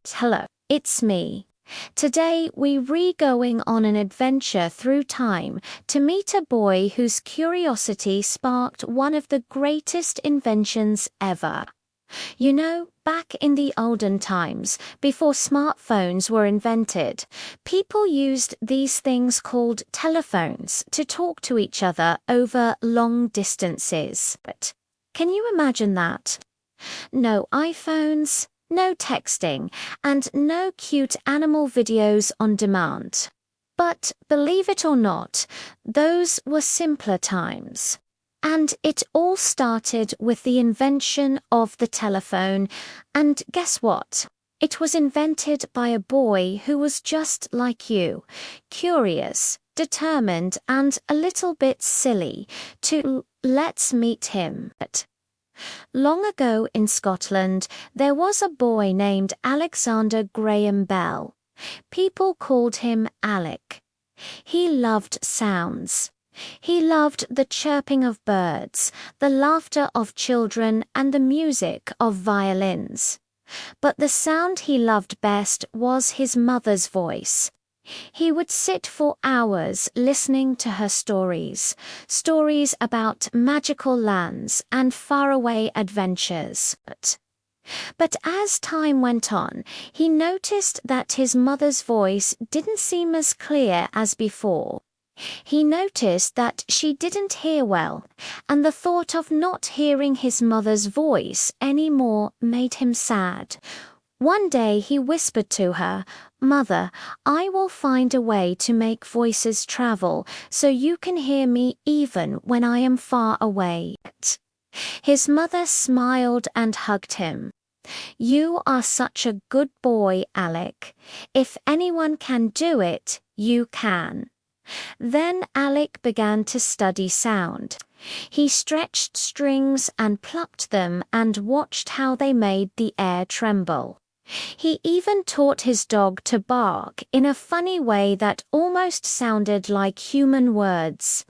Hello, it's me. Today we're going on an adventure through time to meet a boy whose curiosity sparked one of the greatest inventions ever. You know, back in the olden times, before smartphones were invented, people used these things called telephones to talk to each other over long distances. But can you imagine that? No iPhones, no texting, and no cute animal videos on demand. But believe it or not, those were simpler times. And it all started with the invention of the telephone. And guess what? It was invented by a boy who was just like you, curious, determined, and a little bit silly. Let's meet him. Long ago in Scotland, there was a boy named Alexander Graham Bell. People called him Alec. He loved sounds. He loved the chirping of birds, the laughter of children, and the music of violins. But the sound he loved best was his mother's voice. He would sit for hours listening to her stories about magical lands and faraway adventures. But as time went on, he noticed that his mother's voice didn't seem as clear as before. He noticed that she didn't hear well, and the thought of not hearing his mother's voice anymore made him sad. One day he whispered to her, "Mother, I will find a way to make voices travel so you can hear me even when I am far away." His mother smiled and hugged him. "You are such a good boy, Alec. If anyone can do it, you can." Then Alec began to study sound. He stretched strings and plucked them and watched how they made the air tremble. He even taught his dog to bark in a funny way that almost sounded like human words.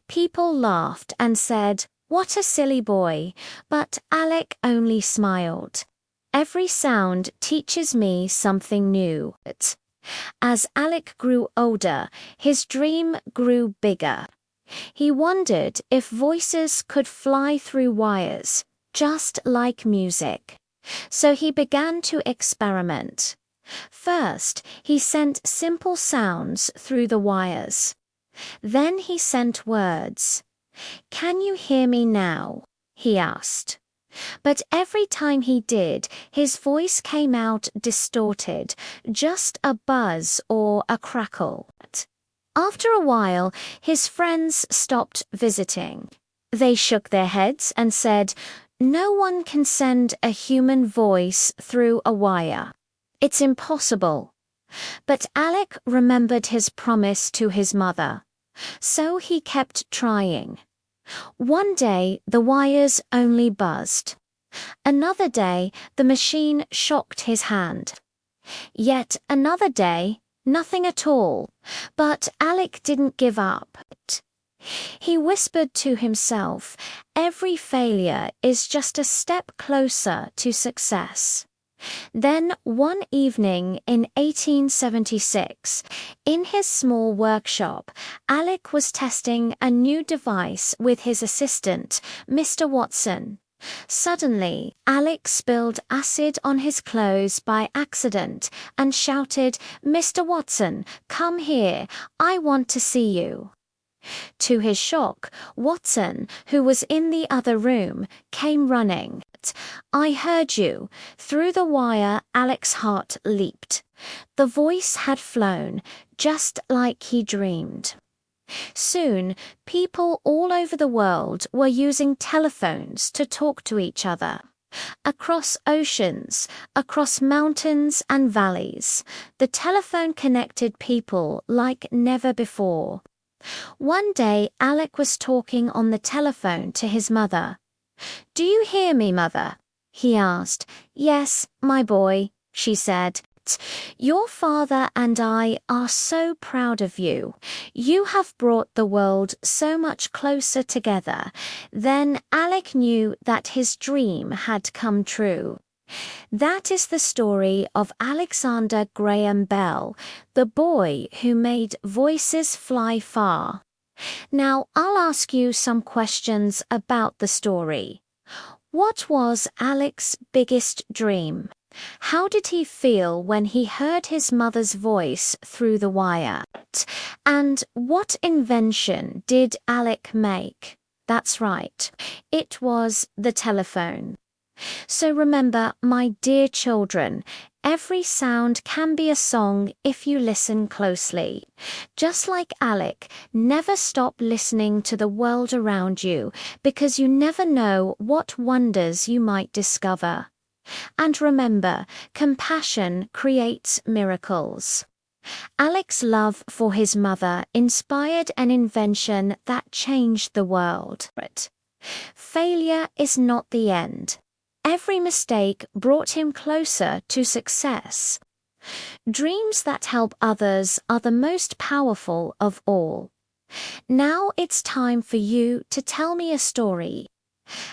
People laughed and said, "What a silly boy," but Alec only smiled. "Every sound teaches me something new." As Alec grew older, his dream grew bigger. He wondered if voices could fly through wires, just like music. So he began to experiment. First, he sent simple sounds through the wires. Then he sent words. "Can you hear me now?" he asked. But every time he did, his voice came out distorted, just a buzz or a crackle. After a while, his friends stopped visiting. They shook their heads and said, "No one can send a human voice through a wire. It's impossible." But Alec remembered his promise to his mother. So he kept trying. One day, the wires only buzzed. Another day, the machine shocked his hand. Yet another day, nothing at all. But Alec didn't give up. He whispered to himself, "Every failure is just a step closer to success." Then one evening in 1876, in his small workshop, Alec was testing a new device with his assistant, Mr. Watson. Suddenly, Alec spilled acid on his clothes by accident and shouted, "Mr. Watson, come here, I want to see you." To his shock, Watson, who was in the other room, came running. "I heard you." Through the wire, Alec's heart leaped. The voice had flown, just like he dreamed. Soon, people all over the world were using telephones to talk to each other. Across oceans, across mountains and valleys, the telephone connected people like never before. One day, Alec was talking on the telephone to his mother. "Do you hear me, Mother?" he asked. "Yes, my boy," she said. "Your father and I are so proud of you. You have brought the world so much closer together." Then Alec knew that his dream had come true. That is the story of Alexander Graham Bell, the boy who made voices fly far. Now, I'll ask you some questions about the story. What was Alex's biggest dream? How did he feel when he heard his mother's voice through the wire? And what invention did Alec make? That's right, it was the telephone. So remember, my dear children, every sound can be a song if you listen closely. Just like Alec, never stop listening to the world around you, because you never know what wonders you might discover. And remember, compassion creates miracles. Alec's love for his mother inspired an invention that changed the world. Failure is not the end. Every mistake brought him closer to success. Dreams that help others are the most powerful of all. Now it's time for you to tell me a story.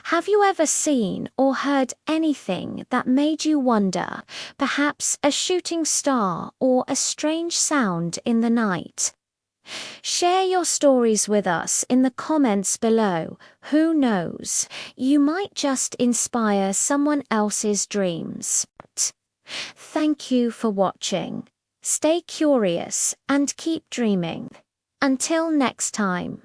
Have you ever seen or heard anything that made you wonder, perhaps a shooting star or a strange sound in the night? Share your stories with us in the comments below. Who knows, you might just inspire someone else's dreams. Thank you for watching. Stay curious and keep dreaming. Until next time.